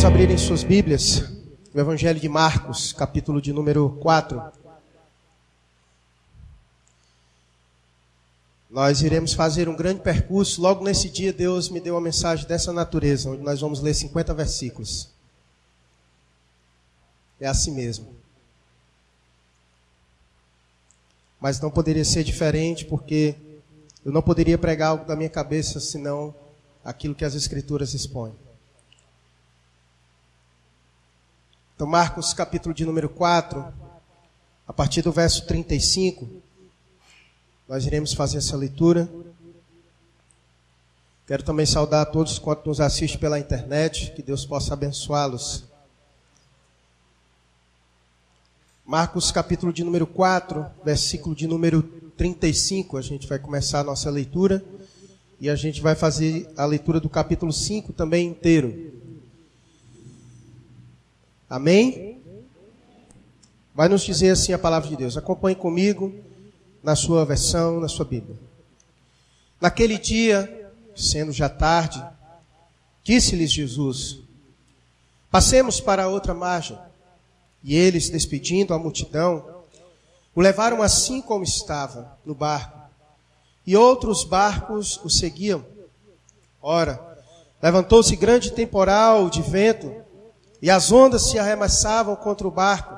abrirem suas Bíblias, o Evangelho de Marcos, capítulo de número 4. Nós iremos fazer um grande percurso. Logo nesse dia, Deus me deu uma mensagem dessa natureza, onde nós vamos ler 50 versículos. É assim mesmo. Mas não poderia ser diferente, porque eu não poderia pregar algo da minha cabeça, senão aquilo que as Escrituras expõem. Então, Marcos, capítulo de número 4, a partir do verso 35, nós iremos fazer essa leitura. Quero também saudar a todos quantos nos assistem pela internet, que Deus possa abençoá-los. Marcos, capítulo de número 4, versículo de número 35, a gente vai começar a nossa leitura, e a gente vai fazer a leitura do capítulo 5 também inteiro. Amém? Vai nos dizer assim a palavra de Deus. Acompanhe comigo na sua versão, na sua Bíblia. Naquele dia, sendo já tarde, disse-lhes Jesus: passemos para a outra margem. E eles, despedindo a multidão, o levaram assim como estava, no barco. E outros barcos o seguiam. Ora, levantou-se grande temporal de vento, e as ondas se arremessavam contra o barco,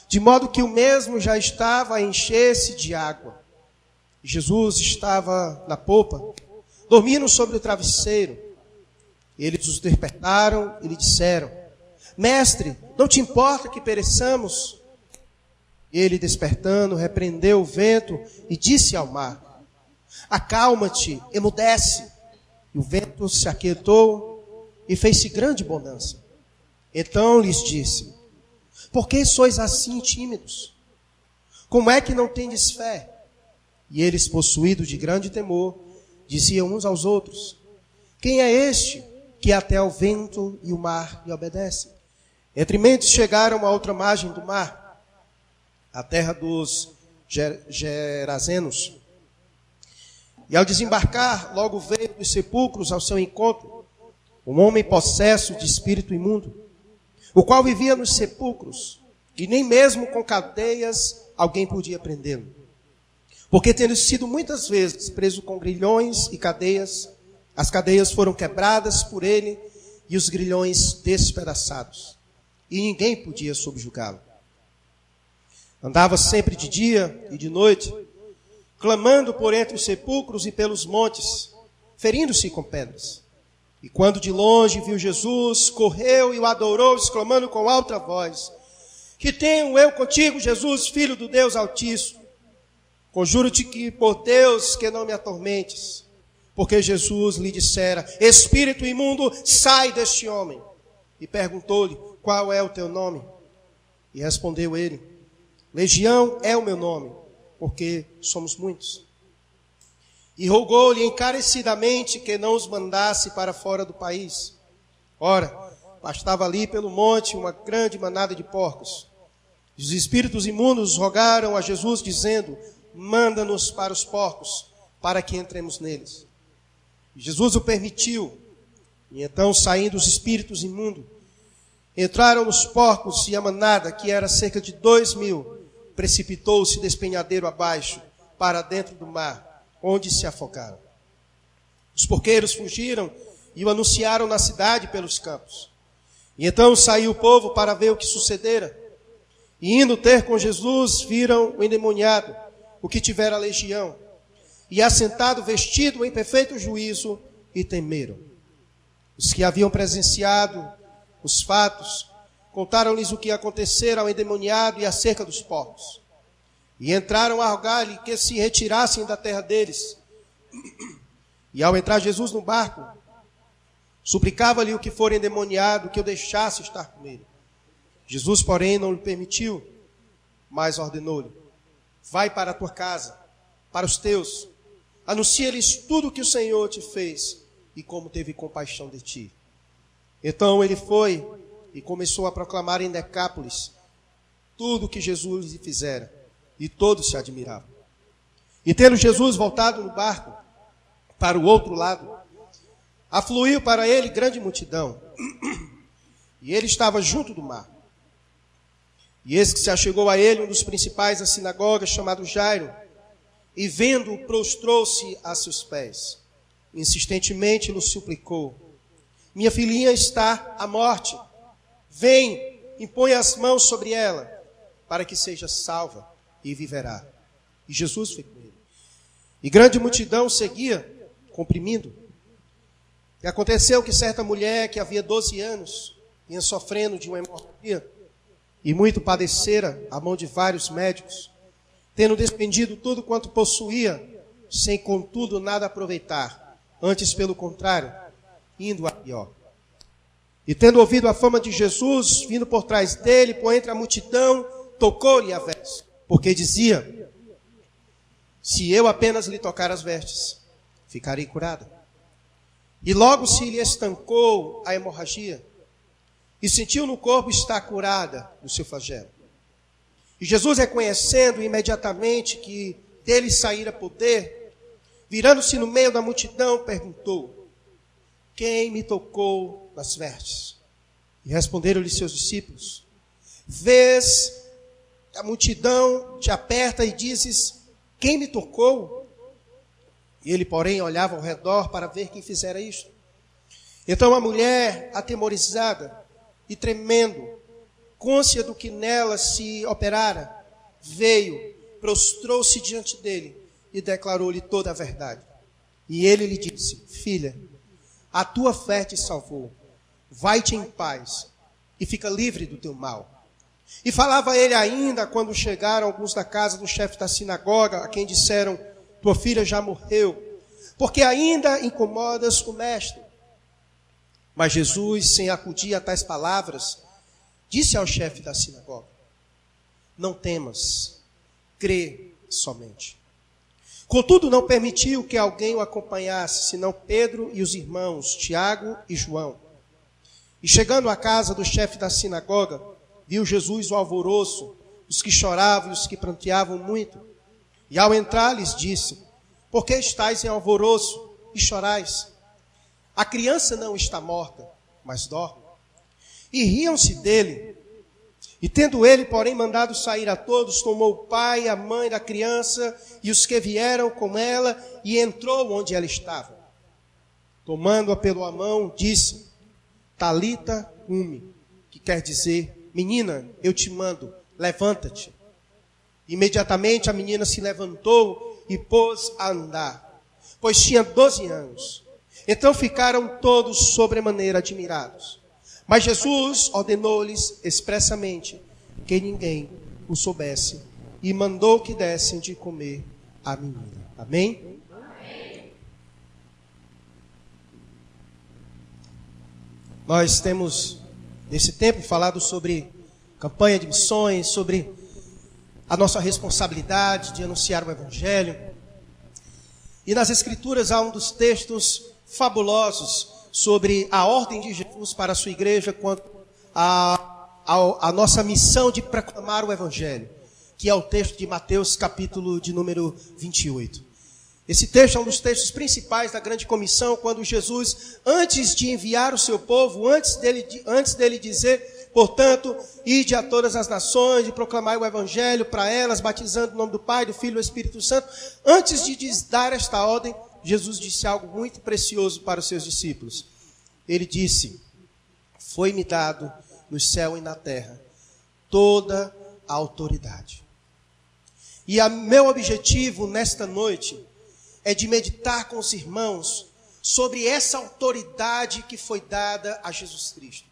de modo que o mesmo já estava a encher-se de água. Jesus estava na popa, dormindo sobre o travesseiro. Eles os despertaram e lhe disseram: Mestre, não te importa que pereçamos? Ele, despertando, repreendeu o vento e disse ao mar: acalma-te, emudece. E o vento se aquietou e fez-se grande bonança. Então lhes disse: por que sois assim tímidos? Como é que não tendes fé? E eles, possuídos de grande temor, diziam uns aos outros: quem é este que até ao vento e o mar lhe obedece? Entre mentes chegaram à outra margem do mar, a terra dos Gerazenos. E ao desembarcar, logo veio dos sepulcros ao seu encontro um homem possesso de espírito imundo, o qual vivia nos sepulcros, e nem mesmo com cadeias alguém podia prendê-lo. Porque, tendo sido muitas vezes preso com grilhões e cadeias, as cadeias foram quebradas por ele e os grilhões despedaçados, e ninguém podia subjugá-lo. Andava sempre de dia e de noite, clamando por entre os sepulcros e pelos montes, ferindo-se com pedras. E quando de longe viu Jesus, correu e o adorou, exclamando com alta voz: que tenho eu contigo, Jesus, Filho do Deus Altíssimo? Conjuro-te que, por Deus, que não me atormentes. Porque Jesus lhe dissera: espírito imundo, sai deste homem. E perguntou-lhe: qual é o teu nome? E respondeu ele: Legião é o meu nome, porque somos muitos. E rogou-lhe encarecidamente que não os mandasse para fora do país. Ora, pastava ali pelo monte uma grande manada de porcos. E os espíritos imundos rogaram a Jesus, dizendo: manda-nos para os porcos, para que entremos neles. E Jesus o permitiu. E então, saindo os espíritos imundos, entraram nos porcos, e a manada, que era cerca de 2.000, precipitou-se despenhadeiro abaixo, para dentro do mar, onde se afogaram. Os porqueiros fugiram e o anunciaram na cidade pelos campos. E então saiu o povo para ver o que sucedera. E indo ter com Jesus, viram o endemoniado, o que tivera a legião, e assentado vestido em perfeito juízo, e temeram. Os que haviam presenciado os fatos contaram-lhes o que acontecera ao endemoniado e acerca dos porcos. E entraram a rogar-lhe que se retirassem da terra deles. E ao entrar Jesus no barco, suplicava-lhe o que for endemoniado que o deixasse estar com ele. Jesus, porém, não lhe permitiu, mas ordenou-lhe: vai para a tua casa, para os teus, anuncia-lhes tudo o que o Senhor te fez e como teve compaixão de ti. Então ele foi e começou a proclamar em Decápolis tudo o que Jesus lhe fizera, e todos se admiravam. E tendo Jesus voltado no barco para o outro lado, afluiu para ele grande multidão, E ele estava junto do mar. E eis que se achegou a ele um dos principais da sinagoga, chamado Jairo, e vendo-o, prostrou-se a seus pés. Insistentemente lhe suplicou: minha filhinha está à morte. Vem, impõe as mãos sobre ela, para que seja salva e viverá. E Jesus foi com ele. E grande multidão seguia, comprimindo. E aconteceu que certa mulher, que havia 12 anos, vinha sofrendo de uma hemorragia, e muito padecera à mão de vários médicos, tendo despendido tudo quanto possuía, sem contudo nada aproveitar, antes pelo contrário, indo a pior. E tendo ouvido a fama de Jesus, vindo por trás dele, por entre a multidão, tocou-lhe a veste, porque dizia: se eu apenas lhe tocar as vestes, ficarei curada. E logo se lhe estancou a hemorragia, e sentiu no corpo estar curada do seu flagelo. E Jesus, reconhecendo imediatamente que dele saíra poder, virando-se no meio da multidão, perguntou: quem me tocou nas vestes? E responderam-lhe seus discípulos: vês a multidão te aperta e dizes: quem me tocou? E ele, porém, olhava ao redor para ver quem fizera isto. Então a mulher, atemorizada e tremendo, cônscia do que nela se operara, veio, prostrou-se diante dele e declarou-lhe toda a verdade. E ele lhe disse: filha, a tua fé te salvou, vai-te em paz e fica livre do teu mal. E falava ele ainda quando chegaram alguns da casa do chefe da sinagoga, a quem disseram: tua filha já morreu, porque ainda incomodas o mestre. Mas Jesus, sem acudir a tais palavras, disse ao chefe da sinagoga: não temas, crê somente. Contudo, não permitiu que alguém o acompanhasse, senão Pedro e os irmãos, Tiago e João. E chegando à casa do chefe da sinagoga, viu Jesus o alvoroço, os que choravam e os que pranteavam muito. E ao entrar lhes disse: por que estáis em alvoroço e chorais? A criança não está morta, mas dorme. E riam-se dele. E tendo ele, porém, mandado sair a todos, tomou o pai e a mãe da criança e os que vieram com ela, e entrou onde ela estava. Tomando-a pela mão, disse: Talita cumi, que quer dizer: menina, eu te mando, levanta-te. Imediatamente a menina se levantou e pôs a andar, pois tinha 12 anos. Então ficaram todos sobremaneira admirados. Mas Jesus ordenou-lhes expressamente que ninguém o soubesse e mandou que dessem de comer à menina. Amém? Amém. Nós temos, nesse tempo, falado sobre campanha de missões, sobre a nossa responsabilidade de anunciar o Evangelho. E nas Escrituras há um dos textos fabulosos sobre a ordem de Jesus para a sua igreja quanto a nossa missão de proclamar o Evangelho, que é o texto de Mateus, capítulo de número 28. Esse texto é um dos textos principais da grande comissão, quando Jesus, antes de enviar o seu povo, antes dele dizer: portanto, ide a todas as nações e proclamai o Evangelho para elas, batizando o nome do Pai, do Filho e do Espírito Santo. Antes de dar esta ordem, Jesus disse algo muito precioso para os seus discípulos. Ele disse: foi-me dado no céu e na terra toda a autoridade. E meu objetivo nesta noite é de meditar com os irmãos sobre essa autoridade que foi dada a Jesus Cristo.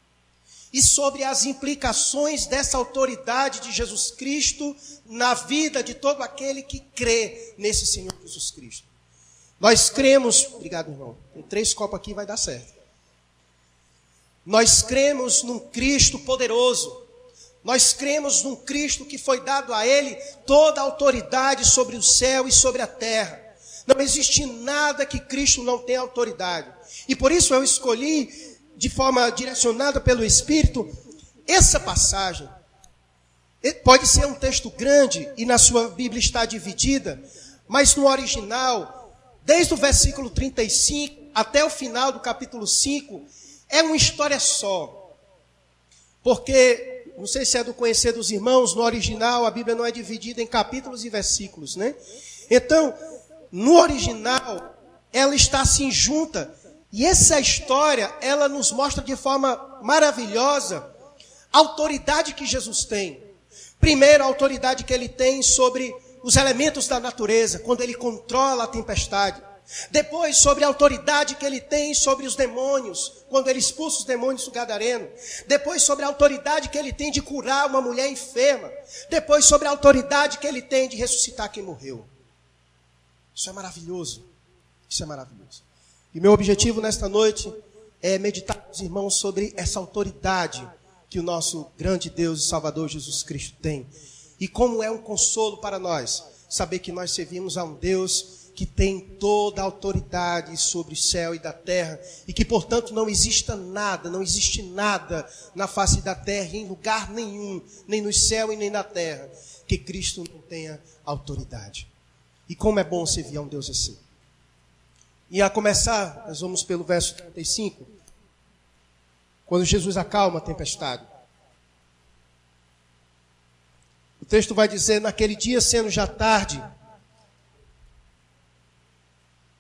E sobre as implicações dessa autoridade de Jesus Cristo na vida de todo aquele que crê nesse Senhor Jesus Cristo. Nós cremos, obrigado irmão, tem 3 copos aqui, vai dar certo. Nós cremos num Cristo poderoso. Nós cremos num Cristo que foi dado a Ele toda a autoridade sobre o céu e sobre a terra. Não existe nada que Cristo não tenha autoridade. E por isso eu escolhi, de forma direcionada pelo Espírito, essa passagem. Pode ser um texto grande e na sua Bíblia está dividida, mas no original, desde o versículo 35 até o final do capítulo 5, é uma história só. porque, não sei se é do conhecer dos irmãos, no original a Bíblia não é dividida em capítulos e versículos, né? Então, no original, ela está assim junta. E essa história, ela nos mostra de forma maravilhosa a autoridade que Jesus tem. Primeiro, a autoridade que ele tem sobre os elementos da natureza, quando ele controla a tempestade. Depois, sobre a autoridade que ele tem sobre os demônios, quando ele expulsa os demônios do gadareno. Depois, sobre a autoridade que ele tem de curar uma mulher enferma. Depois, sobre a autoridade que ele tem de ressuscitar quem morreu. Isso é maravilhoso. Isso é maravilhoso. E meu objetivo nesta noite é meditar com os irmãos sobre essa autoridade que o nosso grande Deus e Salvador Jesus Cristo tem. E como é um consolo para nós saber que nós servimos a um Deus que tem toda a autoridade sobre o céu e da terra, e que, portanto, não existe nada na face da terra, em lugar nenhum, nem no céu e nem na terra, que Cristo não tenha autoridade. E como é bom servir a um Deus assim. E a começar, nós vamos pelo verso 35, quando Jesus acalma a tempestade. O texto vai dizer: naquele dia, sendo já tarde,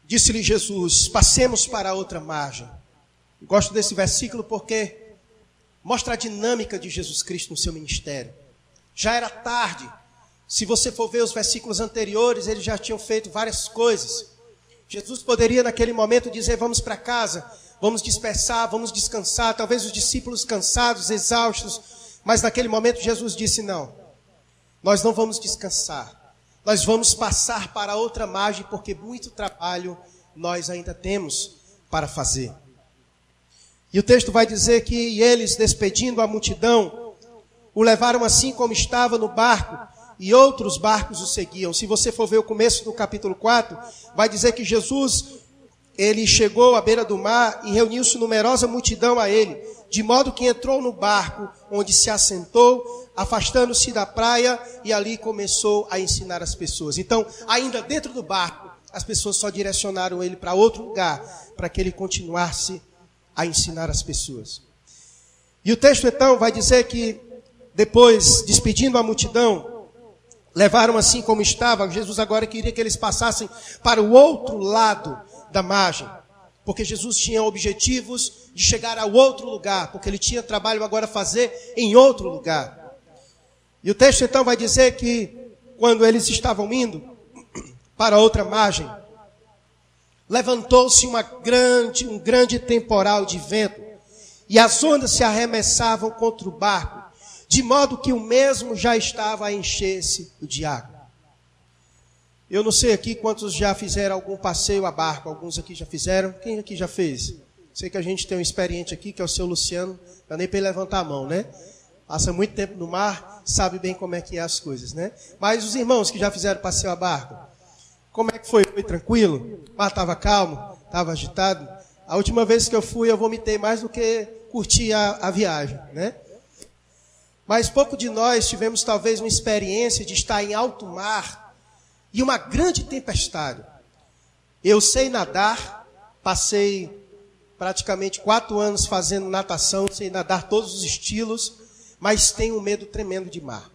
disse-lhe Jesus: passemos para a outra margem. Eu gosto desse versículo porque mostra a dinâmica de Jesus Cristo no seu ministério. Já era tarde. Se você for ver os versículos anteriores, eles já tinham feito várias coisas. Jesus poderia naquele momento dizer: vamos para casa, vamos dispersar, vamos descansar. Talvez os discípulos cansados, exaustos. Mas naquele momento Jesus disse: não, nós não vamos descansar. Nós vamos passar para outra margem, porque muito trabalho nós ainda temos para fazer. E o texto vai dizer que eles, despedindo a multidão, o levaram assim como estava no barco, e outros barcos o seguiam. Se você for ver o começo do capítulo 4, vai dizer que Jesus, ele chegou à beira do mar e reuniu-se numerosa multidão a ele, de modo que entrou no barco, onde se assentou, afastando-se da praia, e ali começou a ensinar as pessoas. Então, ainda dentro do barco, as pessoas só direcionaram ele para outro lugar, para que ele continuasse a ensinar as pessoas. E o texto então vai dizer que, depois, despedindo a multidão, levaram assim como estava. Jesus agora queria que eles passassem para o outro lado da margem, porque Jesus tinha objetivos de chegar ao outro lugar, porque ele tinha trabalho agora a fazer em outro lugar. E o texto então vai dizer que quando eles estavam indo para outra margem, levantou-se um grande temporal de vento, e as ondas se arremessavam contra o barco, de modo que o mesmo já estava a encher-se de água. Eu não sei aqui quantos já fizeram algum passeio a barco. Alguns aqui já fizeram. Quem aqui já fez? Sei que a gente tem um experiente aqui, que é o seu Luciano. Não dá nem para ele levantar a mão, né? Passa muito tempo no mar, sabe bem como é que é as coisas, né? Mas os irmãos que já fizeram passeio a barco, como é que foi? Foi tranquilo? O mar estava calmo? Estava agitado? A última vez que eu fui, eu vomitei mais do que curti a viagem, né? Mas pouco de nós tivemos talvez uma experiência de estar em alto mar e uma grande tempestade. Eu sei nadar, passei praticamente 4 anos fazendo natação, sei nadar todos os estilos, mas tenho um medo tremendo de mar.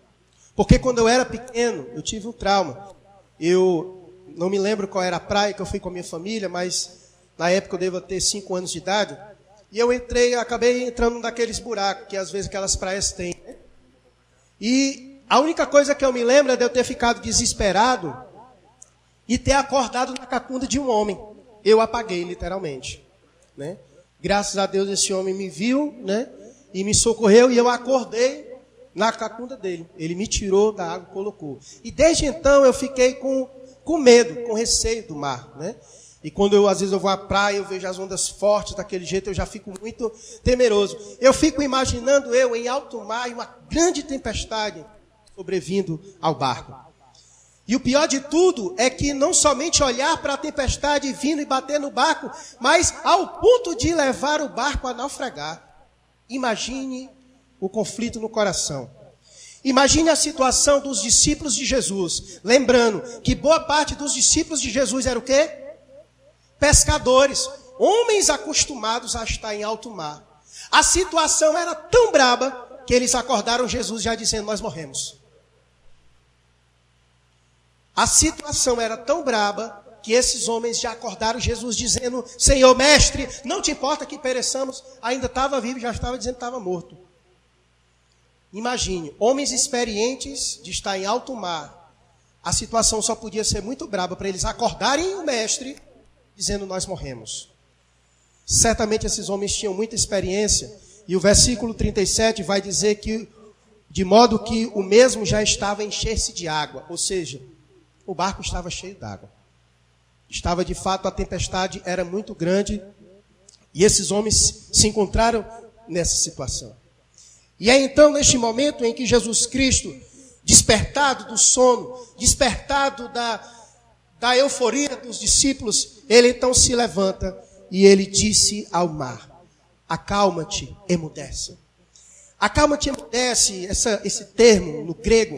Porque quando eu era pequeno, eu tive um trauma. Eu não me lembro qual era a praia que eu fui com a minha família, mas na época eu devo ter 5 anos de idade. E eu acabei entrando naqueles buracos que às vezes aquelas praias têm. E a única coisa que eu me lembro é de eu ter ficado desesperado e ter acordado na cacunda de um homem. Eu apaguei, literalmente, né? Graças a Deus esse homem me viu, né? E me socorreu, e eu acordei na cacunda dele. Ele me tirou da água e colocou. E desde então eu fiquei com medo, com receio do mar, né? E quando às vezes eu vou à praia, eu vejo as ondas fortes daquele jeito, eu já fico muito temeroso. Eu fico imaginando eu em alto mar e uma grande tempestade sobrevindo ao barco. E o pior de tudo é que não somente olhar para a tempestade vindo e bater no barco, mas ao ponto de levar o barco a naufragar. Imagine o conflito no coração. Imagine a situação dos discípulos de Jesus. Lembrando que boa parte dos discípulos de Jesus era o quê? Pescadores, homens acostumados a estar em alto mar. A situação era tão braba que eles acordaram Jesus já dizendo: nós morremos. A situação era tão braba que esses homens já acordaram Jesus dizendo: Senhor, mestre, não te importa que pereçamos. Ainda estava vivo, já estava dizendo que estava morto. Imagine, homens experientes de estar em alto mar. A situação só podia ser muito braba para eles acordarem o mestre dizendo: nós morremos. Certamente esses homens tinham muita experiência. E o versículo 37 vai dizer que, de modo que o mesmo já estava a encher-se de água. Ou seja, o barco estava cheio d'água. Estava de fato, a tempestade era muito grande. E esses homens se encontraram nessa situação. E é então neste momento em que Jesus Cristo, despertado do sono, despertado da euforia dos discípulos, ele então se levanta e ele disse ao mar: acalma-te, emudece. Acalma-te, emudece, esse termo no grego,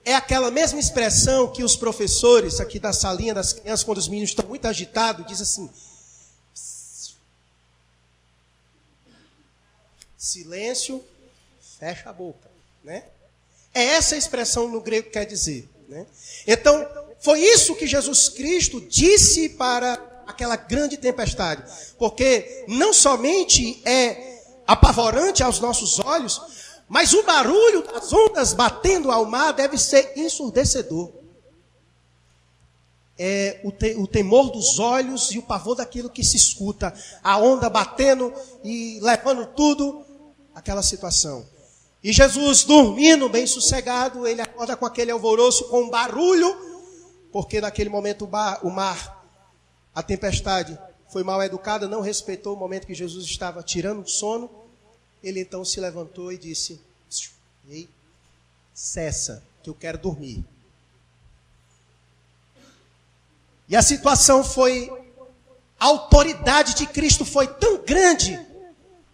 é aquela mesma expressão que os professores aqui da salinha das crianças, quando os meninos estão muito agitados, diz assim: silêncio, fecha a boca, né? É essa expressão no grego que quer dizer, né? Então, foi isso que Jesus Cristo disse para aquela grande tempestade. Porque não somente é apavorante aos nossos olhos, mas o barulho das ondas batendo ao mar deve ser ensurdecedor. É o temor dos olhos e o pavor daquilo que se escuta. A onda batendo e levando tudo, aquela situação. E Jesus, dormindo bem sossegado, ele acorda com aquele alvoroço, com um barulho, porque naquele momento o mar, a tempestade, foi mal educada, não respeitou o momento que Jesus estava tirando o sono. Ele então se levantou e disse: ei, cessa, que eu quero dormir. E a situação foi, a autoridade de Cristo foi tão grande,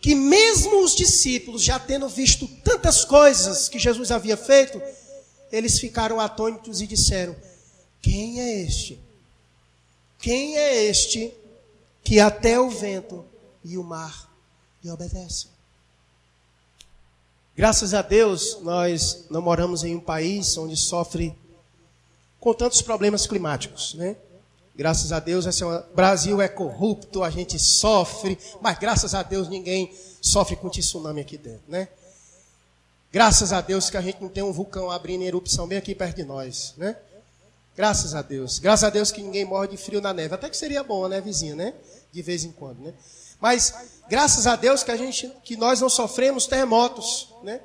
que mesmo os discípulos, já tendo visto tantas coisas que Jesus havia feito, eles ficaram atônitos e disseram: quem é este? Quem é este que até o vento e o mar lhe obedecem? Graças a Deus, nós não moramos em um país onde sofre com tantos problemas climáticos, né? Graças a Deus, o Brasil é corrupto, a gente sofre, mas graças a Deus ninguém sofre com tsunami aqui dentro, né? Graças a Deus que a gente não tem um vulcão abrindo em erupção bem aqui perto de nós, né? Graças a Deus. Graças a Deus que ninguém morre de frio na neve. Até que seria bom a nevezinha, né? De vez em quando, né? Mas graças a Deus que nós não sofremos terremotos, né?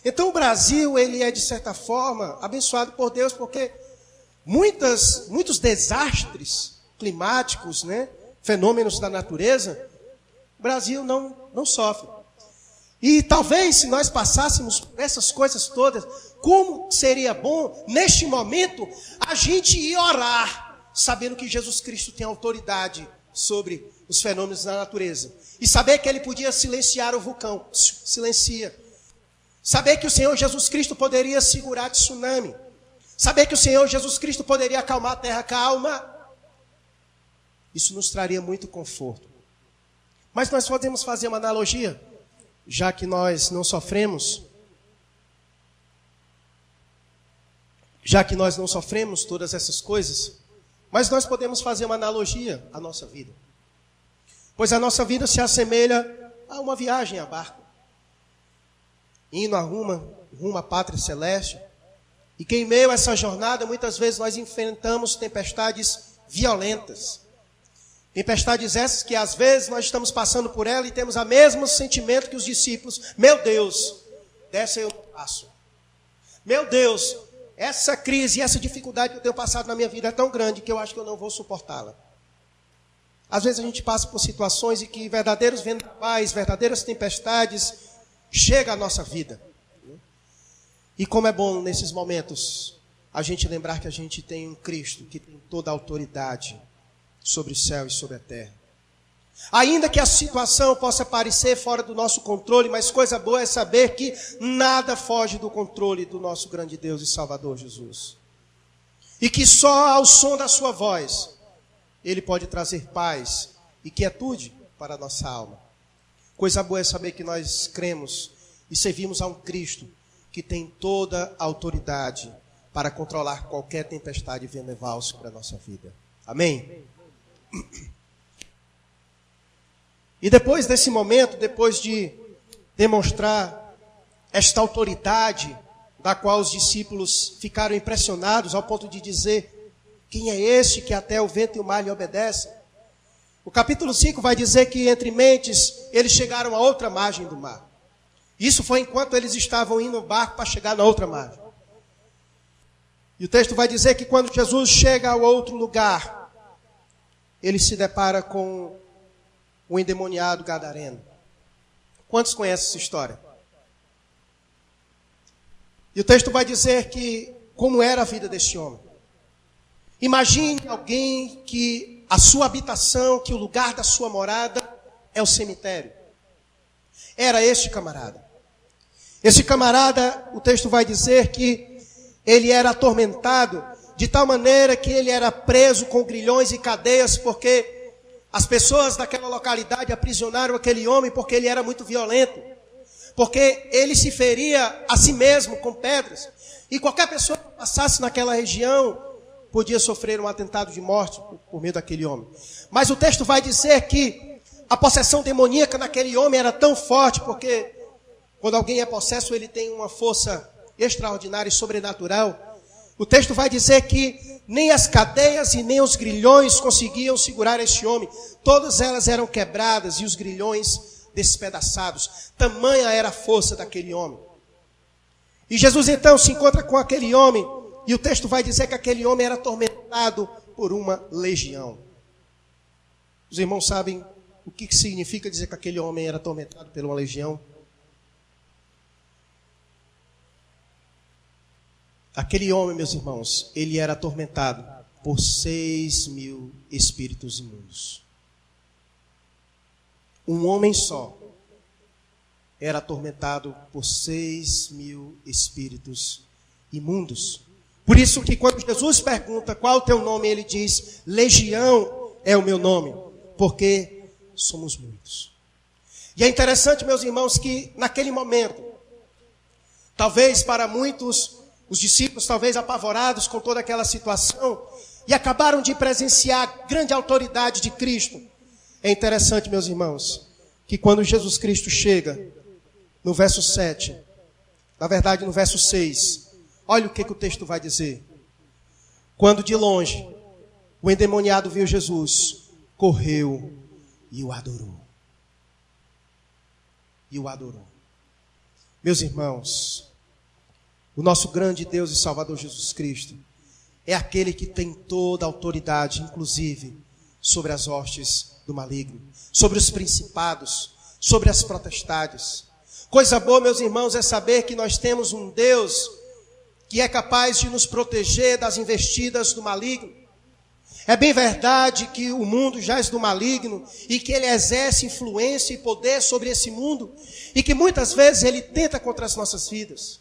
Então o Brasil, ele é de certa forma abençoado por Deus, porque muitos desastres climáticos, né, fenômenos da natureza, o Brasil não sofre. E talvez se nós passássemos por essas coisas todas, como seria bom, neste momento, a gente ir orar, sabendo que Jesus Cristo tem autoridade sobre os fenômenos da natureza. E saber que ele podia silenciar o vulcão, silencia. Saber que o Senhor Jesus Cristo poderia segurar tsunami. Saber que o Senhor Jesus Cristo poderia acalmar a terra, calma. Isso nos traria muito conforto. Mas nós podemos fazer uma analogia, já que nós não sofremos, todas essas coisas, mas nós podemos fazer uma analogia à nossa vida. Pois a nossa vida se assemelha a uma viagem a barco, indo rumo à pátria celeste. E que em meio a essa jornada, muitas vezes nós enfrentamos tempestades violentas. Tempestades essas que às vezes nós estamos passando por ela e temos o mesmo sentimento que os discípulos. Meu Deus, dessa eu não passo. Meu Deus, essa crise e essa dificuldade que eu tenho passado na minha vida é tão grande que eu acho que eu não vou suportá-la. Às vezes a gente passa por situações em que verdadeiros vendavais, verdadeiras tempestades chegam à nossa vida. E como é bom nesses momentos a gente lembrar que a gente tem um Cristo que tem toda a autoridade sobre o céu e sobre a terra. Ainda que a situação possa parecer fora do nosso controle, mas coisa boa é saber que nada foge do controle do nosso grande Deus e Salvador Jesus. E que só ao som da sua voz Ele pode trazer paz e quietude para a nossa alma. Coisa boa é saber que nós cremos e servimos a um Cristo que tem toda a autoridade para controlar qualquer tempestade vendaval sobre a nossa vida. Amém? E depois desse momento, depois de demonstrar esta autoridade, da qual os discípulos ficaram impressionados ao ponto de dizer: quem é este que até o vento e o mar lhe obedecem? O capítulo 5 vai dizer que entre mentes eles chegaram a outra margem do mar. Isso foi enquanto eles estavam indo no barco para chegar na outra margem. E o texto vai dizer que quando Jesus chega ao outro lugar, ele se depara com o endemoniado gadareno. Quantos conhecem essa história? E o texto vai dizer que como era a vida deste homem. Imagine alguém que a sua habitação, que o lugar da sua morada é o cemitério. Era este camarada. Esse camarada, o texto vai dizer que ele era atormentado de tal maneira que ele era preso com grilhões e cadeias, porque as pessoas daquela localidade aprisionaram aquele homem porque ele era muito violento, porque ele se feria a si mesmo com pedras, e qualquer pessoa que passasse naquela região podia sofrer um atentado de morte por meio daquele homem. Mas o texto vai dizer que a possessão demoníaca naquele homem era tão forte, porque quando alguém é possesso, ele tem uma força extraordinária e sobrenatural. O texto vai dizer que nem as cadeias e nem os grilhões conseguiam segurar este homem. Todas elas eram quebradas e os grilhões despedaçados. Tamanha era a força daquele homem. E Jesus então se encontra com aquele homem, e o texto vai dizer que aquele homem era atormentado por uma legião. Os irmãos sabem o que significa dizer que aquele homem era atormentado por uma legião? Aquele homem, meus irmãos, ele era atormentado por 6.000 espíritos imundos. Um homem só era atormentado por 6.000 espíritos imundos. Por isso que quando Jesus pergunta qual é o teu nome, ele diz: Legião é o meu nome, porque somos muitos. E é interessante, meus irmãos, que naquele momento, talvez para muitos, os discípulos talvez apavorados com toda aquela situação, e acabaram de presenciar a grande autoridade de Cristo. É interessante, meus irmãos, que quando Jesus Cristo chega, no verso 7, na verdade no verso 6, olha o que o texto vai dizer. Quando de longe o endemoniado viu Jesus, correu e o adorou. E o adorou. Meus irmãos, o nosso grande Deus e Salvador Jesus Cristo é aquele que tem toda a autoridade, inclusive sobre as hostes do maligno, sobre os principados, sobre as potestades. Coisa boa, meus irmãos, é saber que nós temos um Deus que é capaz de nos proteger das investidas do maligno. É bem verdade que o mundo jaz do maligno e que ele exerce influência e poder sobre esse mundo e que muitas vezes ele tenta contra as nossas vidas.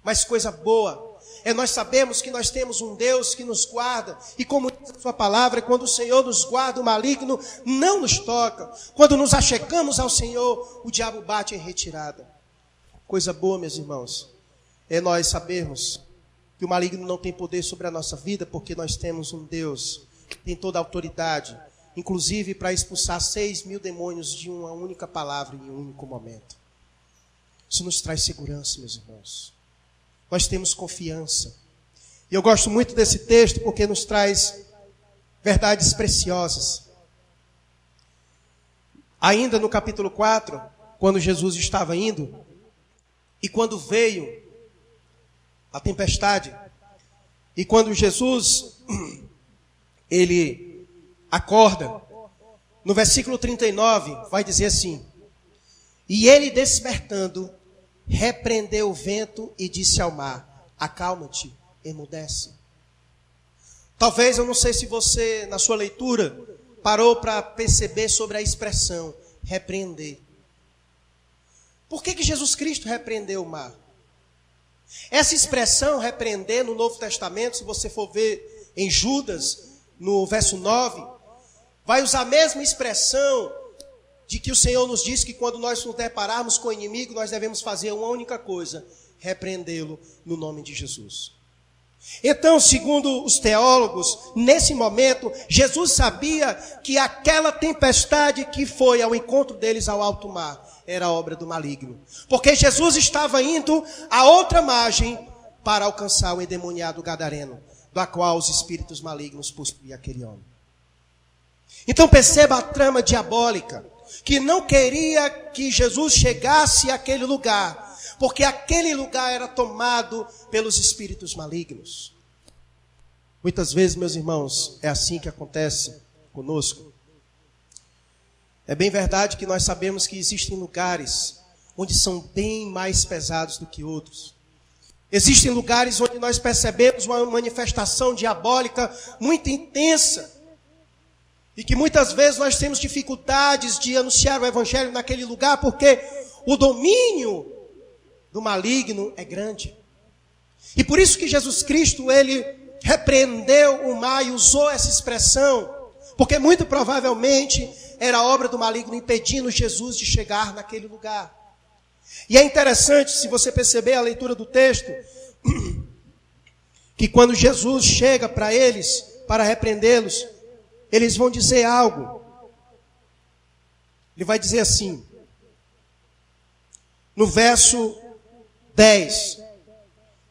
Mas coisa boa é nós sabemos que nós temos um Deus que nos guarda. E como diz a sua palavra, quando o Senhor nos guarda, o maligno não nos toca. Quando nos achegamos ao Senhor, o diabo bate em retirada. Coisa boa, meus irmãos, é nós sabermos que o maligno não tem poder sobre a nossa vida, porque nós temos um Deus que tem toda a autoridade, inclusive para expulsar 6.000 demônios de uma única palavra em um único momento. Isso nos traz segurança, meus irmãos. Nós temos confiança. E eu gosto muito desse texto porque nos traz verdades preciosas. Ainda no capítulo 4, quando Jesus estava indo, e quando veio a tempestade, e quando Jesus, ele acorda, no versículo 39, vai dizer assim: e ele despertando, repreendeu o vento e disse ao mar: acalma-te, emudece. Talvez, eu não sei se você, na sua leitura, parou para perceber sobre a expressão repreender. Por que Jesus Cristo repreendeu o mar? Essa expressão repreender no Novo Testamento, se você for ver em Judas, no verso 9, vai usar a mesma expressão de que o Senhor nos diz que quando nós nos depararmos com o inimigo, nós devemos fazer uma única coisa: repreendê-lo no nome de Jesus. Então, segundo os teólogos, nesse momento, Jesus sabia que aquela tempestade que foi ao encontro deles ao alto mar era obra do maligno. Porque Jesus estava indo à outra margem para alcançar o endemoniado gadareno, da qual os espíritos malignos possuíam aquele homem. Então perceba a trama diabólica, que não queria que Jesus chegasse àquele lugar, porque aquele lugar era tomado pelos espíritos malignos. Muitas vezes, meus irmãos, é assim que acontece conosco. É bem verdade que nós sabemos que existem lugares onde são bem mais pesados do que outros. Existem lugares onde nós percebemos uma manifestação diabólica muito intensa, e que muitas vezes nós temos dificuldades de anunciar o evangelho naquele lugar, porque o domínio do maligno é grande. E por isso que Jesus Cristo, ele repreendeu o mar e usou essa expressão, porque muito provavelmente era obra do maligno impedindo Jesus de chegar naquele lugar. E é interessante, se você perceber a leitura do texto, que quando Jesus chega para eles, para repreendê-los, eles vão dizer algo. Ele vai dizer assim, no verso 10: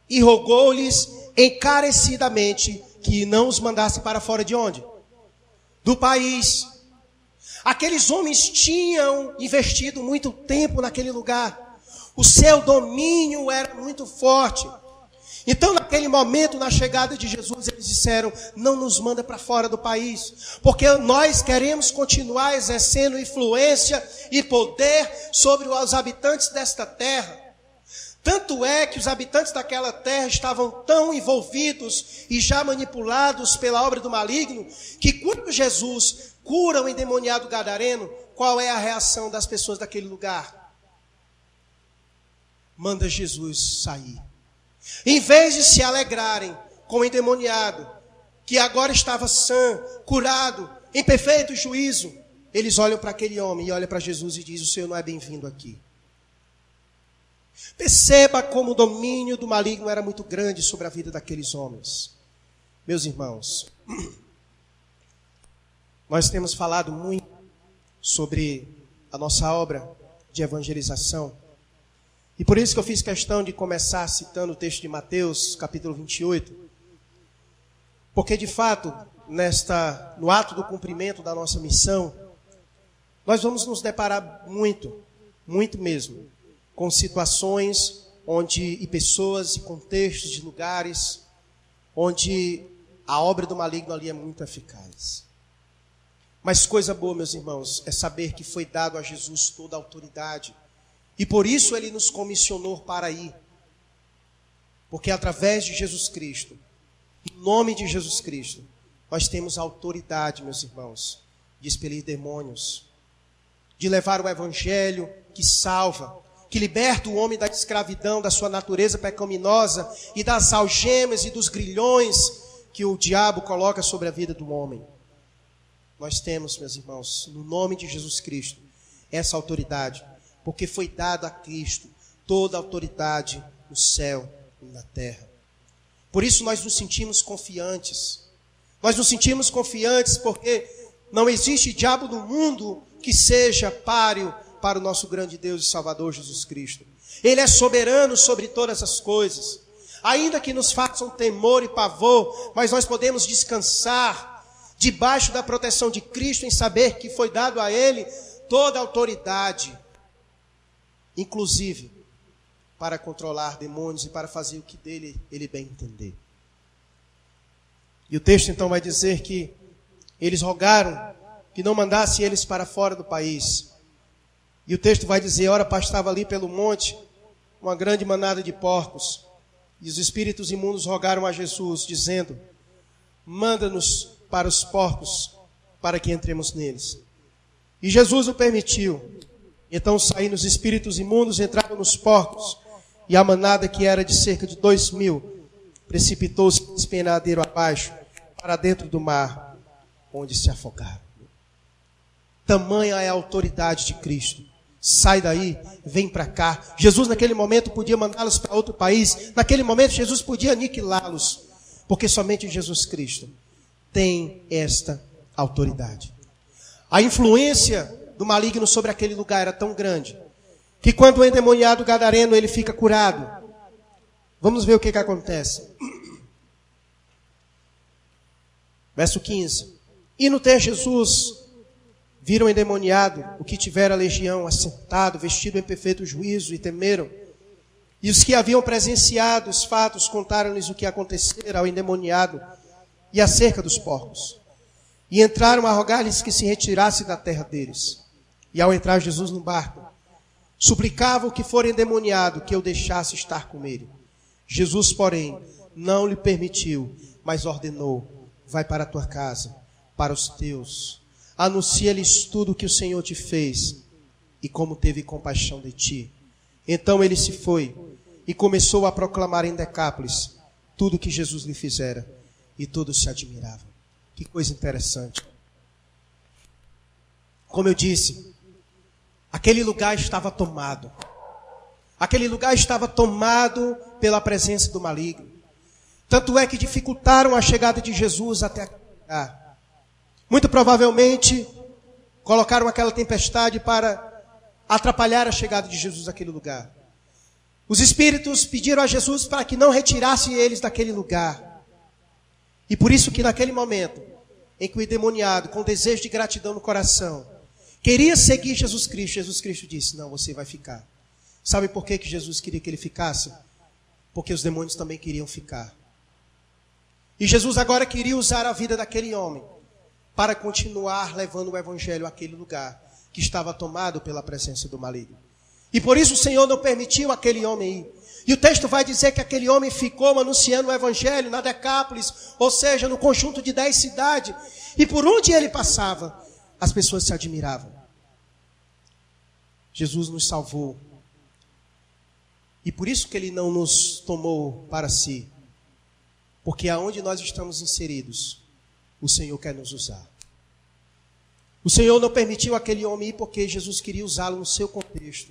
e rogou-lhes encarecidamente que não os mandasse para fora de onde? Do país. Aqueles homens tinham investido muito tempo naquele lugar. O seu domínio era muito forte. Então, naquele momento, na chegada de Jesus, eles disseram: não nos manda para fora do país, porque nós queremos continuar exercendo influência e poder sobre os habitantes desta terra. Tanto é que os habitantes daquela terra estavam tão envolvidos e já manipulados pela obra do maligno, que quando Jesus cura o endemoniado gadareno, qual é a reação das pessoas daquele lugar? Manda Jesus sair. Em vez de se alegrarem com o endemoniado, que agora estava sã, curado, em perfeito juízo, eles olham para aquele homem e olham para Jesus e dizem: o Senhor não é bem-vindo aqui. Perceba como o domínio do maligno era muito grande sobre a vida daqueles homens. Meus irmãos, nós temos falado muito sobre a nossa obra de evangelização. E por isso que eu fiz questão de começar citando o texto de Mateus, capítulo 28. Porque de fato, no ato do cumprimento da nossa missão, nós vamos nos deparar muito mesmo, com situações e pessoas e contextos de lugares onde a obra do maligno ali é muito eficaz. Mas coisa boa, meus irmãos, é saber que foi dado a Jesus toda a autoridade. E por isso ele nos comissionou para ir. Porque através de Jesus Cristo, em nome de Jesus Cristo, nós temos a autoridade, meus irmãos, de expelir demônios, de levar o evangelho que salva, que liberta o homem da escravidão, da sua natureza pecaminosa e das algemas e dos grilhões que o diabo coloca sobre a vida do homem. Nós temos, meus irmãos, no nome de Jesus Cristo, essa autoridade, porque foi dada a Cristo toda a autoridade no céu e na terra. Por isso nós nos sentimos confiantes. Nós nos sentimos confiantes porque não existe diabo no mundo que seja páreo para o nosso grande Deus e Salvador Jesus Cristo. Ele é soberano sobre todas as coisas. Ainda que nos façam temor e pavor, mas nós podemos descansar debaixo da proteção de Cristo em saber que foi dado a Ele toda a autoridade, inclusive para controlar demônios e para fazer o que dele ele bem entender. E o texto então vai dizer que eles rogaram que não mandasse eles para fora do país. E o texto vai dizer: ora, pastava ali pelo monte uma grande manada de porcos, e os espíritos imundos rogaram a Jesus, dizendo: manda-nos para os porcos, para que entremos neles. E Jesus o permitiu. Então saindo os espíritos imundos, entraram nos porcos, e a manada, que era de cerca de 2.000, precipitou-se despenhadeiro abaixo, para dentro do mar, onde se afogaram. Tamanha é a autoridade de Cristo. Sai daí, vem para cá. Jesus naquele momento podia mandá-los para outro país. Naquele momento Jesus podia aniquilá-los. Porque somente Jesus Cristo tem esta autoridade. A influência do maligno sobre aquele lugar era tão grande que quando o endemoniado gadareno ele fica curado, vamos ver o que acontece. Verso 15. Indo ter Jesus, viram o endemoniado, o que tivera legião, assentado, vestido em perfeito juízo, e temeram. E os que haviam presenciado os fatos contaram-lhes o que acontecera ao endemoniado e acerca dos porcos. E entraram a rogar-lhes que se retirasse da terra deles. E ao entrar Jesus no barco, suplicava o que for endemoniado que eu deixasse estar com ele. Jesus, porém, não lhe permitiu, mas ordenou: vai para a tua casa, para os teus. Anuncia-lhes tudo o que o Senhor te fez e como teve compaixão de ti. Então ele se foi e começou a proclamar em Decápolis tudo o que Jesus lhe fizera, e todos se admiravam. Que coisa interessante. Como eu disse, aquele lugar estava tomado. Aquele lugar estava tomado pela presença do maligno. Tanto é que dificultaram a chegada de Jesus até aquele lugar. Muito provavelmente colocaram aquela tempestade para atrapalhar a chegada de Jesus àquele lugar. Os espíritos pediram a Jesus para que não retirasse eles daquele lugar. E por isso que naquele momento, em que o endemoniado, com desejo de gratidão no coração, queria seguir Jesus Cristo disse: não, você vai ficar. Sabe por que Jesus queria que ele ficasse? Porque os demônios também queriam ficar. E Jesus agora queria usar a vida daquele homem para continuar levando o evangelho àquele lugar que estava tomado pela presença do maligno. E por isso o Senhor não permitiu aquele homem ir. E o texto vai dizer que aquele homem ficou anunciando o evangelho na Decápolis, ou seja, no conjunto de 10 cidades. E por onde ele passava, as pessoas se admiravam. Jesus nos salvou. E por isso que ele não nos tomou para si. Porque aonde nós estamos inseridos, o Senhor quer nos usar. O Senhor não permitiu aquele homem ir porque Jesus queria usá-lo no seu contexto,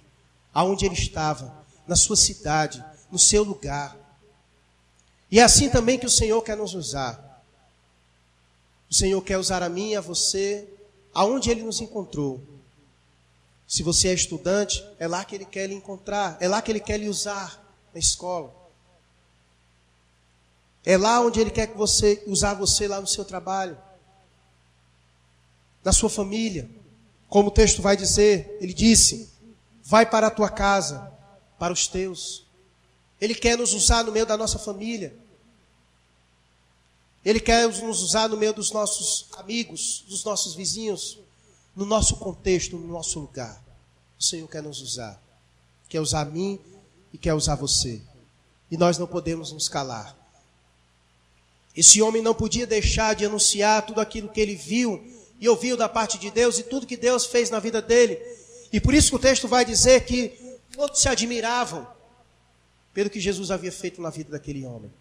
aonde ele estava, na sua cidade, no seu lugar. E é assim também que o Senhor quer nos usar. O Senhor quer usar a mim e a você, aonde Ele nos encontrou. Se você é estudante, é lá que Ele quer lhe encontrar, é lá que Ele quer lhe usar, na escola. É lá onde Ele quer que usar você lá no seu trabalho, na sua família. Como o texto vai dizer, Ele disse: vai para a tua casa, para os teus. Ele quer nos usar no meio da nossa família. Ele quer nos usar no meio dos nossos amigos, dos nossos vizinhos, no nosso contexto, no nosso lugar. O Senhor quer nos usar. Quer usar a mim e quer usar você. E nós não podemos nos calar. Esse homem não podia deixar de anunciar tudo aquilo que ele viu e ouviu da parte de Deus e tudo que Deus fez na vida dele. E por isso que o texto vai dizer que todos se admiravam pelo que Jesus havia feito na vida daquele homem.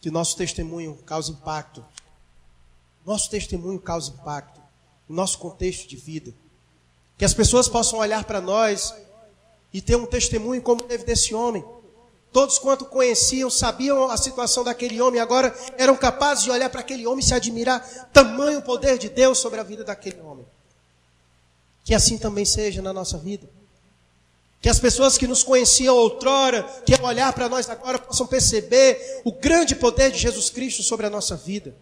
Que nosso testemunho cause impacto. Nosso testemunho cause impacto no nosso contexto de vida. Que as pessoas possam olhar para nós e ter um testemunho como teve desse homem. Todos quanto conheciam, sabiam a situação daquele homem, agora eram capazes de olhar para aquele homem e se admirar. Tamanho poder de Deus sobre a vida daquele homem. Que assim também seja na nossa vida. Que as pessoas que nos conheciam outrora, que ao olhar para nós agora, possam perceber o grande poder de Jesus Cristo sobre a nossa vida.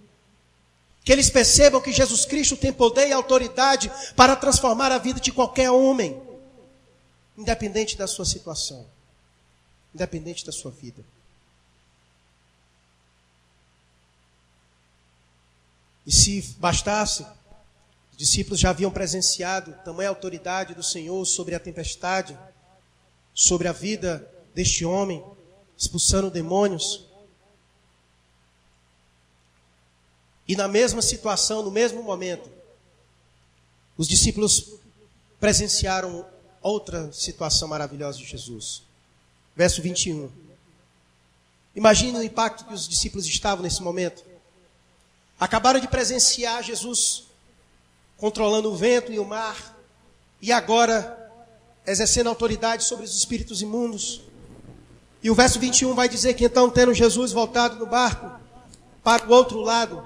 Que eles percebam que Jesus Cristo tem poder e autoridade para transformar a vida de qualquer homem, independente da sua situação, independente da sua vida. E se bastasse, os discípulos já haviam presenciado tamanha autoridade do Senhor sobre a tempestade, sobre a vida deste homem, expulsando demônios. E na mesma situação, no mesmo momento, os discípulos presenciaram outra situação maravilhosa de Jesus. Verso 21. Imagine o impacto que os discípulos estavam nesse momento. acabaram de presenciar Jesus controlando o vento e o mar, e agora exercendo autoridade sobre os espíritos imundos. E o verso 21 vai dizer que então, tendo Jesus voltado no barco para o outro lado,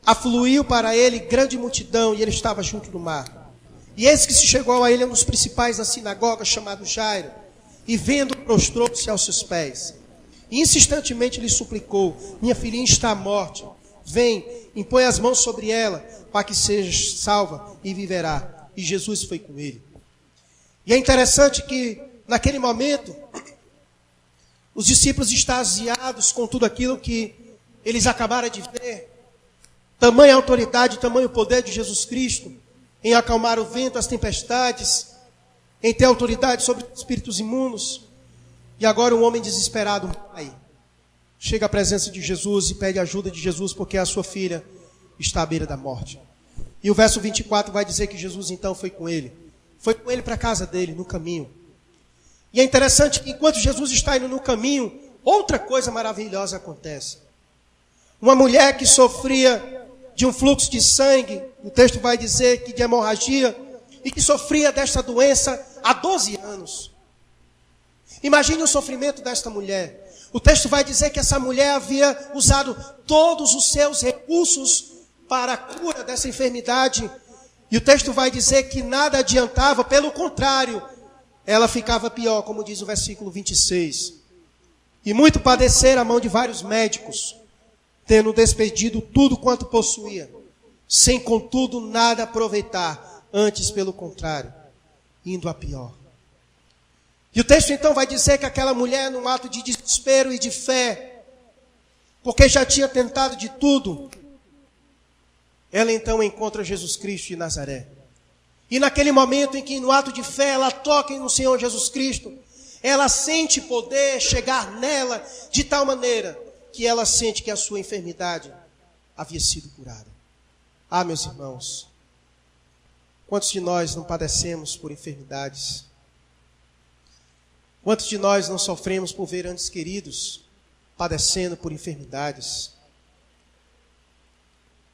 afluiu para ele grande multidão, e ele estava junto do mar. E eis que se chegou a ele um dos principais da sinagoga, chamado Jairo, e vendo, prostrou-se aos seus pés. E insistentemente lhe suplicou: minha filhinha está à morte, vem, impõe as mãos sobre ela, para que seja salva e viverá. E Jesus foi com ele. E é interessante que, naquele momento, os discípulos extasiados com tudo aquilo que eles acabaram de ver, tamanha autoridade, tamanho poder de Jesus Cristo, em acalmar o vento, as tempestades, em ter autoridade sobre espíritos imundos. E agora um homem desesperado, pai, chega à presença de Jesus e pede ajuda de Jesus, porque a sua filha está à beira da morte. E o verso 24 vai dizer que Jesus então foi com ele para a casa dele, no caminho. E é interessante que enquanto Jesus está indo no caminho, outra coisa maravilhosa acontece. Uma mulher que sofria de um fluxo de sangue, o texto vai dizer que de hemorragia, e que sofria desta doença há 12 anos. Imagine o sofrimento desta mulher. O texto vai dizer que essa mulher havia usado todos os seus recursos para a cura dessa enfermidade. E o texto vai dizer que nada adiantava, pelo contrário, ela ficava pior, como diz o versículo 26. E muito padecer a mão de vários médicos, tendo despedido tudo quanto possuía, sem contudo nada aproveitar, antes pelo contrário, indo a pior. E o texto então vai dizer que aquela mulher, num ato de desespero e de fé, porque já tinha tentado de tudo, ela então encontra Jesus Cristo de Nazaré. E naquele momento em que, no ato de fé, ela toca no Senhor Jesus Cristo, ela sente poder chegar nela de tal maneira que ela sente que a sua enfermidade havia sido curada. Ah, meus irmãos, quantos de nós não padecemos por enfermidades? Quantos de nós não sofremos por ver entes queridos padecendo por enfermidades?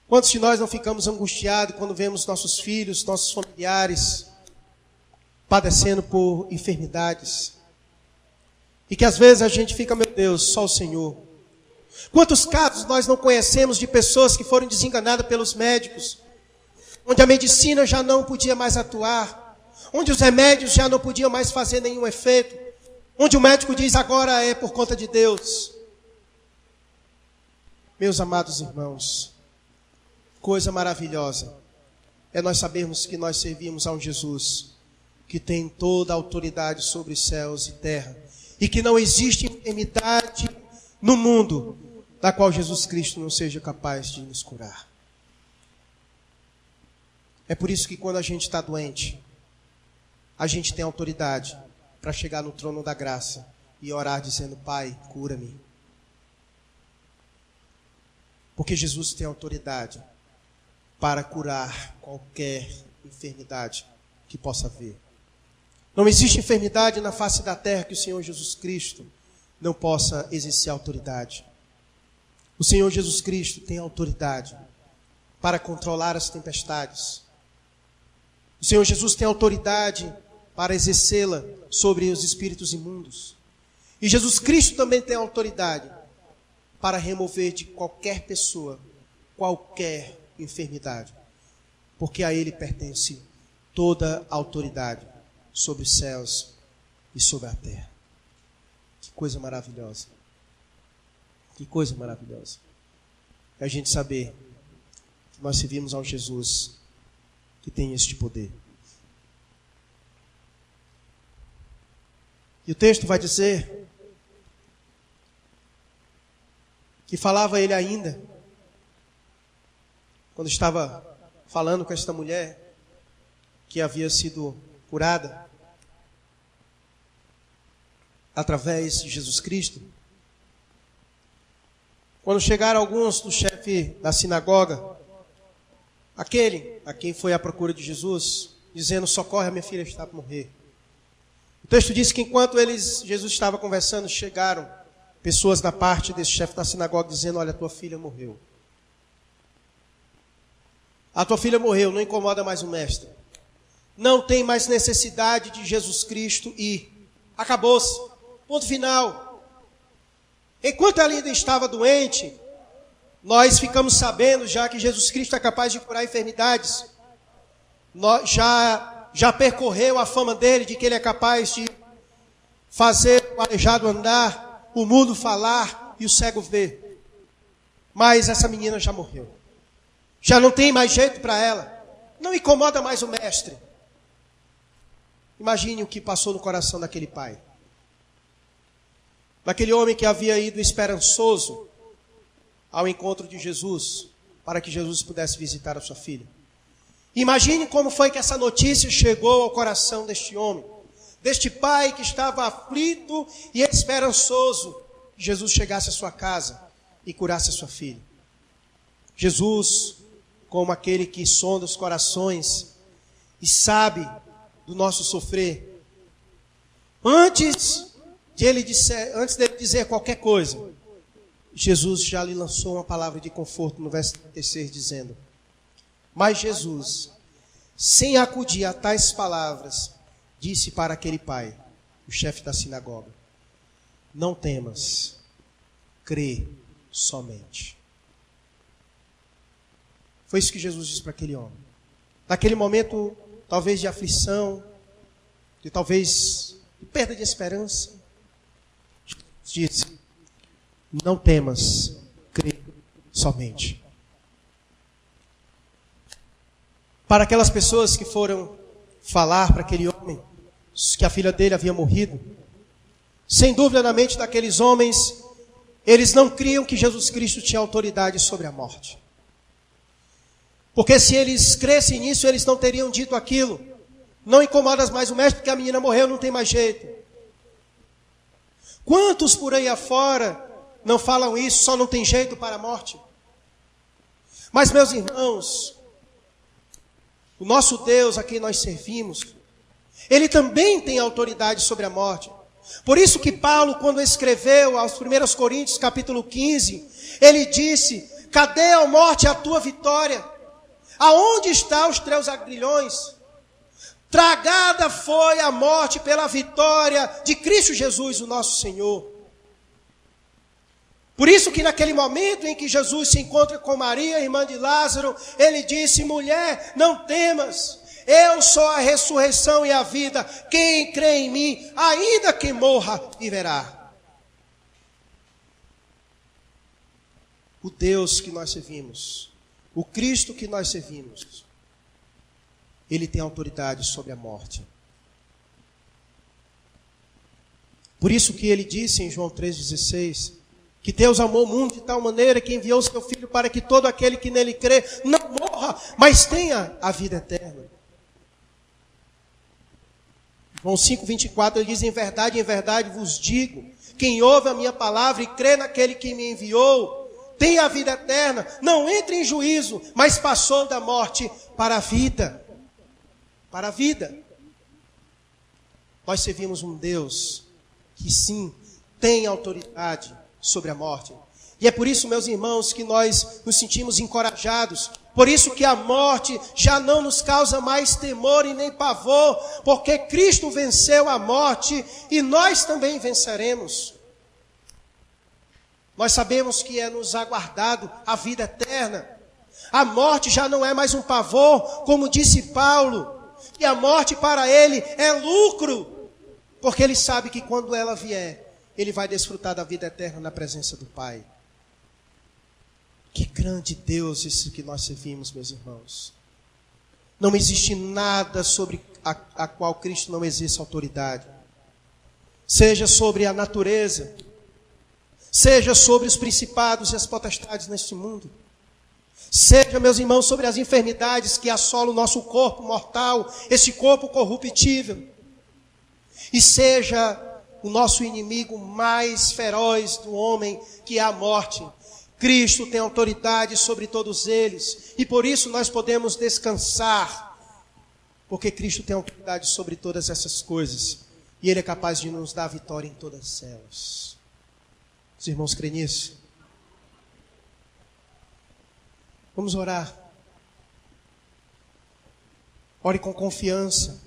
Quantos de nós não ficamos angustiados quando vemos nossos filhos, nossos familiares padecendo por enfermidades? E que às vezes a gente fica, meu Deus, só o Senhor. Quantos casos nós não conhecemos de pessoas que foram desenganadas pelos médicos, onde a medicina já não podia mais atuar, onde os remédios já não podiam mais fazer nenhum efeito, onde o médico diz agora é por conta de Deus. Meus amados irmãos, coisa maravilhosa é nós sabermos que nós servimos a um Jesus que tem toda a autoridade sobre os céus e terra, e que não existe enfermidade no mundo da qual Jesus Cristo não seja capaz de nos curar. É por isso que quando a gente está doente, a gente tem autoridade para chegar no trono da graça e orar dizendo: Pai, cura-me. Porque Jesus tem autoridade para curar qualquer enfermidade que possa haver. Não existe enfermidade na face da terra que o Senhor Jesus Cristo não possa exercer autoridade. O Senhor Jesus Cristo tem autoridade para controlar as tempestades. O Senhor Jesus tem autoridade para exercê-la sobre os espíritos imundos. E Jesus Cristo também tem autoridade para remover de qualquer pessoa qualquer enfermidade, porque a Ele pertence toda a autoridade sobre os céus e sobre a terra. Que coisa maravilhosa. Que coisa maravilhosa. É a gente saber que nós servimos a um Jesus que tem este poder. E o texto vai dizer que falava ele ainda, quando estava falando com esta mulher que havia sido curada através de Jesus Cristo. Quando chegaram alguns do chefe da sinagoga, aquele a quem foi à procura de Jesus, dizendo: socorre, a minha filha está para morrer. O texto diz que enquanto Jesus estava conversando, chegaram pessoas da parte desse chefe da sinagoga dizendo: olha, tua filha morreu. A tua filha morreu, não incomoda mais o mestre. Não tem mais necessidade de Jesus Cristo ir. Acabou-se. Ponto final. Enquanto ela ainda estava doente, nós ficamos sabendo já que Jesus Cristo é capaz de curar enfermidades. Já percorreu a fama dele de que ele é capaz de fazer o aleijado andar, o mudo falar e o cego ver. Mas essa menina já morreu. Já não tem mais jeito para ela. Não incomoda mais o mestre. Imagine o que passou no coração daquele pai. Daquele homem que havia ido esperançoso ao encontro de Jesus, para que Jesus pudesse visitar a sua filha. Imagine como foi que essa notícia chegou ao coração deste homem, deste pai que estava aflito e esperançoso que Jesus chegasse à sua casa e curasse a sua filha. Jesus, como aquele que sonda os corações e sabe do nosso sofrer, antes dele dizer qualquer coisa, Jesus já lhe lançou uma palavra de conforto no verso 36, dizendo: mas Jesus, sem acudir a tais palavras, disse para aquele pai, o chefe da sinagoga: não temas, crê somente. Foi isso que Jesus disse para aquele homem. Naquele momento, talvez de aflição, talvez de perda de esperança, Jesus disse: não temas, crê somente. Para aquelas pessoas que foram falar para aquele homem que a filha dele havia morrido, sem dúvida na mente daqueles homens, eles não criam que Jesus Cristo tinha autoridade sobre a morte. Porque se eles crescem nisso, eles não teriam dito aquilo: não incomodas mais o mestre porque a menina morreu, não tem mais jeito. Quantos por aí afora não falam isso, só não tem jeito para a morte? Mas, meus irmãos, o nosso Deus a quem nós servimos, Ele também tem autoridade sobre a morte. Por isso que Paulo, quando escreveu aos 1 Coríntios, capítulo 15, ele disse: cadê, ó morte, a tua vitória? Aonde estão os teus aguilhões? Tragada foi a morte pela vitória de Cristo Jesus, o nosso Senhor. Por isso que naquele momento em que Jesus se encontra com Maria, irmã de Lázaro, ele disse: mulher, não temas, eu sou a ressurreição e a vida, quem crê em mim, ainda que morra, viverá. O Deus que nós servimos, o Cristo que nós servimos, Ele tem autoridade sobre a morte. Por isso que ele disse em João 3,16, que Deus amou o mundo de tal maneira que enviou o seu Filho para que todo aquele que nele crê não morra, mas tenha a vida eterna. João 5,24, ele diz: em verdade vos digo, quem ouve a minha palavra e crê naquele que me enviou, tem a vida eterna, não entra em juízo, mas passou da morte para a vida. Para a vida. Nós servimos um Deus que sim, tem autoridade sobre a morte. E é por isso, meus irmãos, que nós nos sentimos encorajados. Por isso que a morte já não nos causa mais temor e nem pavor, porque Cristo venceu a morte e nós também venceremos. Nós sabemos que é nos aguardado a vida eterna. A morte já não é mais um pavor, como disse Paulo, e a morte para ele é lucro, porque ele sabe que quando ela vier, ele vai desfrutar da vida eterna na presença do Pai. Que grande Deus esse que nós servimos, meus irmãos. Não existe nada sobre a qual Cristo não exerça autoridade. Seja sobre a natureza, seja sobre os principados e as potestades neste mundo. Seja, meus irmãos, sobre as enfermidades que assolam o nosso corpo mortal, esse corpo corruptível. E seja o nosso inimigo mais feroz do homem, que é a morte. Cristo tem autoridade sobre todos eles. E por isso nós podemos descansar. Porque Cristo tem autoridade sobre todas essas coisas. E Ele é capaz de nos dar vitória em todas elas. Os irmãos creem nisso? Vamos orar. Ore com confiança.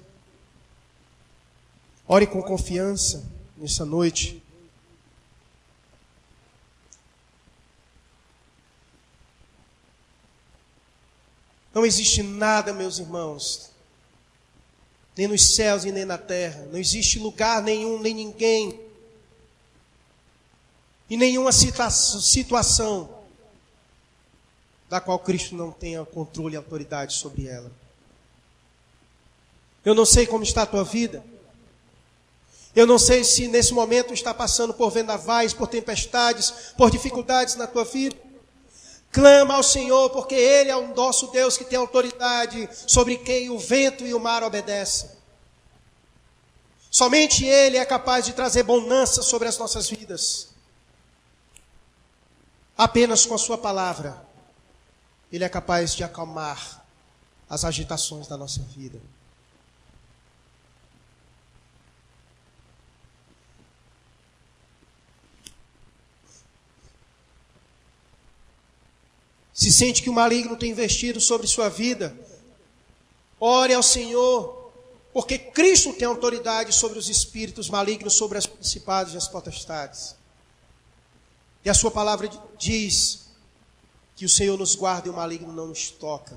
Ore com confiança nessa noite. Não existe nada, meus irmãos, nem nos céus e nem na terra. Não existe lugar nenhum, nem ninguém, e nenhuma situação da qual Cristo não tenha controle e autoridade sobre ela. Eu não sei como está a tua vida. Eu não sei se nesse momento está passando por vendavais, por tempestades, por dificuldades na tua vida. Clama ao Senhor, porque Ele é o nosso Deus que tem autoridade sobre quem o vento e o mar obedecem. Somente Ele é capaz de trazer bonança sobre as nossas vidas. Apenas com a sua palavra, Ele é capaz de acalmar as agitações da nossa vida. Se sente que o maligno tem investido sobre sua vida, ore ao Senhor, porque Cristo tem autoridade sobre os espíritos malignos, sobre as principados e as potestades. E a sua palavra diz que o Senhor nos guarda e o maligno não nos toca.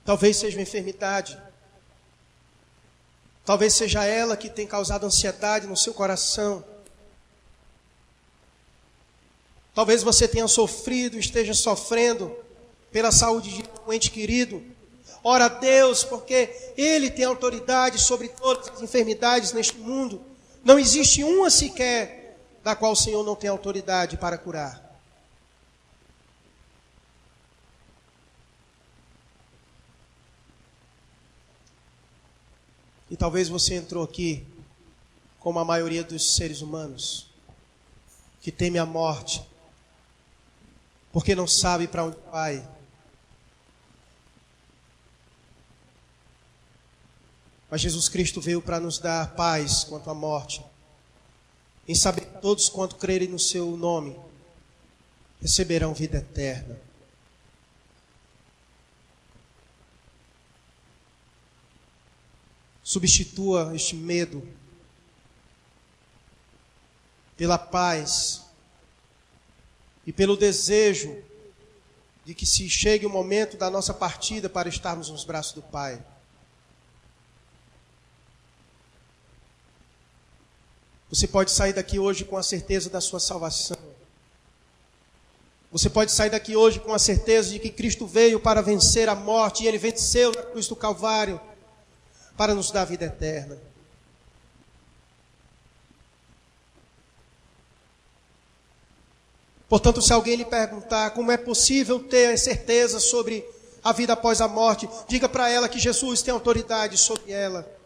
Talvez seja uma enfermidade. Talvez seja ela que tem causado ansiedade no seu coração. Talvez você tenha sofrido, esteja sofrendo pela saúde de um ente querido. Ora a Deus, porque Ele tem autoridade sobre todas as enfermidades neste mundo. Não existe uma sequer da qual o Senhor não tem autoridade para curar. E talvez você entrou aqui, como a maioria dos seres humanos, que teme a morte, porque não sabe para onde vai. Mas Jesus Cristo veio para nos dar paz quanto à morte, em saber que todos quanto crerem no seu nome receberão vida eterna. Substitua este medo pela paz e pelo desejo de que se chegue o momento da nossa partida para estarmos nos braços do Pai. Você pode sair daqui hoje com a certeza da sua salvação. Você pode sair daqui hoje com a certeza de que Cristo veio para vencer a morte e Ele venceu na cruz do Calvário para nos dar vida eterna. Portanto, se alguém lhe perguntar como é possível ter certeza sobre a vida após a morte, diga para ela que Jesus tem autoridade sobre ela.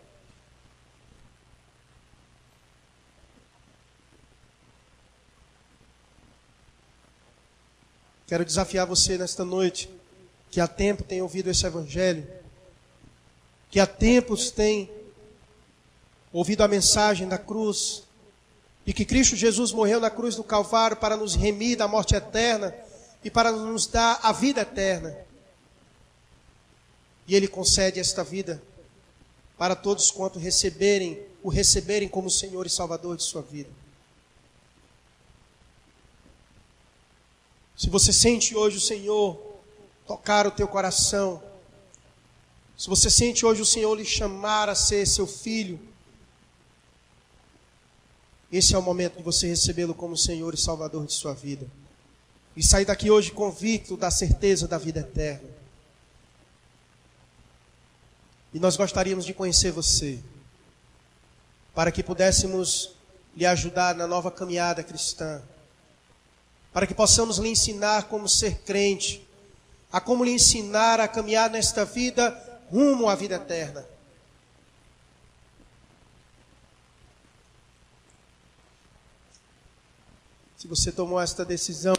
Quero desafiar você nesta noite, que há tempo tem ouvido esse evangelho, que há tempos tem ouvido a mensagem da cruz, e que Cristo Jesus morreu na cruz do Calvário para nos remir da morte eterna e para nos dar a vida eterna. E Ele concede esta vida para todos quanto o receberem como Senhor e Salvador de sua vida. Se você sente hoje o Senhor tocar o teu coração, se você sente hoje o Senhor lhe chamar a ser seu filho, esse é o momento de você recebê-lo como Senhor e Salvador de sua vida. E sair daqui hoje convicto da certeza da vida eterna. E nós gostaríamos de conhecer você, para que pudéssemos lhe ajudar na nova caminhada cristã, para que possamos lhe ensinar como ser crente, a como lhe ensinar a caminhar nesta vida rumo à vida eterna. Se você tomou esta decisão,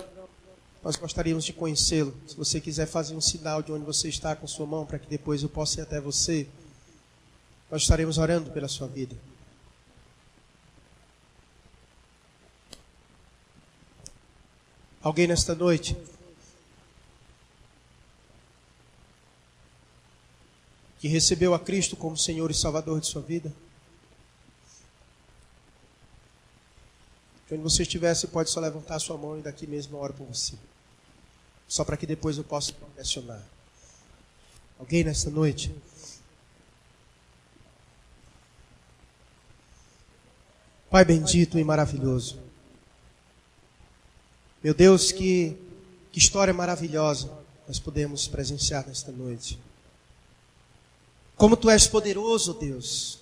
nós gostaríamos de conhecê-lo. Se você quiser fazer um sinal de onde você está com sua mão, para que depois eu possa ir até você, nós estaremos orando pela sua vida. Alguém nesta noite que recebeu a Cristo como Senhor e Salvador de sua vida? Onde você estiver, você pode só levantar a sua mão e daqui mesmo eu oro por você. Só para que depois eu possa mencionar. Alguém nesta noite? Pai bendito e maravilhoso. Meu Deus, que história maravilhosa nós podemos presenciar nesta noite. Como Tu és poderoso, Deus.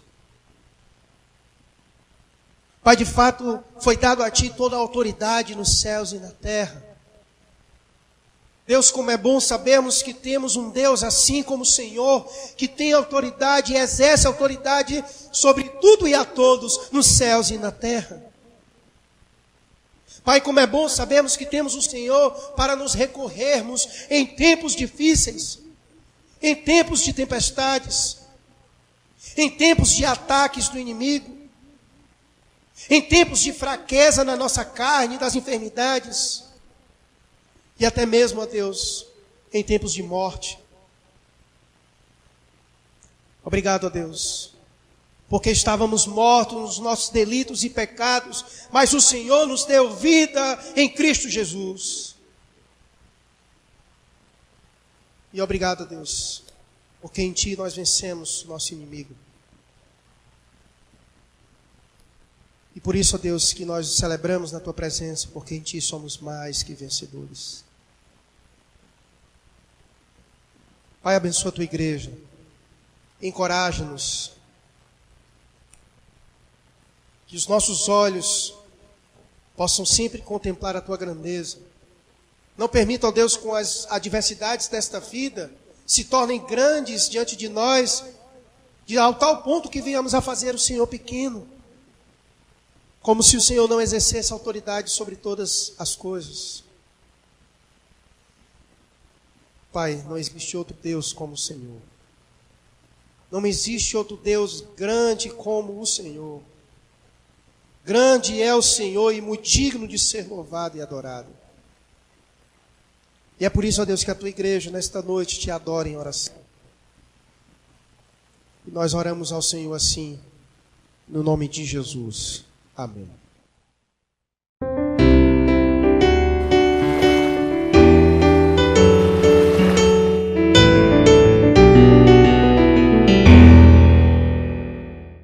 Pai, de fato, foi dado a Ti toda a autoridade nos céus e na terra. Deus, como é bom sabermos que temos um Deus assim como o Senhor, que tem autoridade e exerce autoridade sobre tudo e a todos nos céus e na terra. Pai, como é bom sabermos que temos o Senhor para nos recorrermos em tempos difíceis, em tempos de tempestades, em tempos de ataques do inimigo, em tempos de fraqueza na nossa carne, das enfermidades, e até mesmo, ó Deus, em tempos de morte. Obrigado, ó Deus, porque estávamos mortos nos nossos delitos e pecados, mas o Senhor nos deu vida em Cristo Jesus. E obrigado, ó Deus, porque em Ti nós vencemos o nosso inimigo. E por isso, ó Deus, que nós celebramos na Tua presença, porque em Ti somos mais que vencedores. Pai, abençoa a Tua igreja. Encoraja-nos. Que os nossos olhos possam sempre contemplar a Tua grandeza. Não permita, ó Deus, com as adversidades desta vida, se tornem grandes diante de nós, ao tal ponto que venhamos a fazer o Senhor pequeno. Como se o Senhor não exercesse autoridade sobre todas as coisas. Pai, não existe outro Deus como o Senhor. Não existe outro Deus grande como o Senhor. Grande é o Senhor e muito digno de ser louvado e adorado. E é por isso, ó Deus, que a Tua igreja nesta noite Te adora em oração. E nós oramos ao Senhor assim, no nome de Jesus. Amém.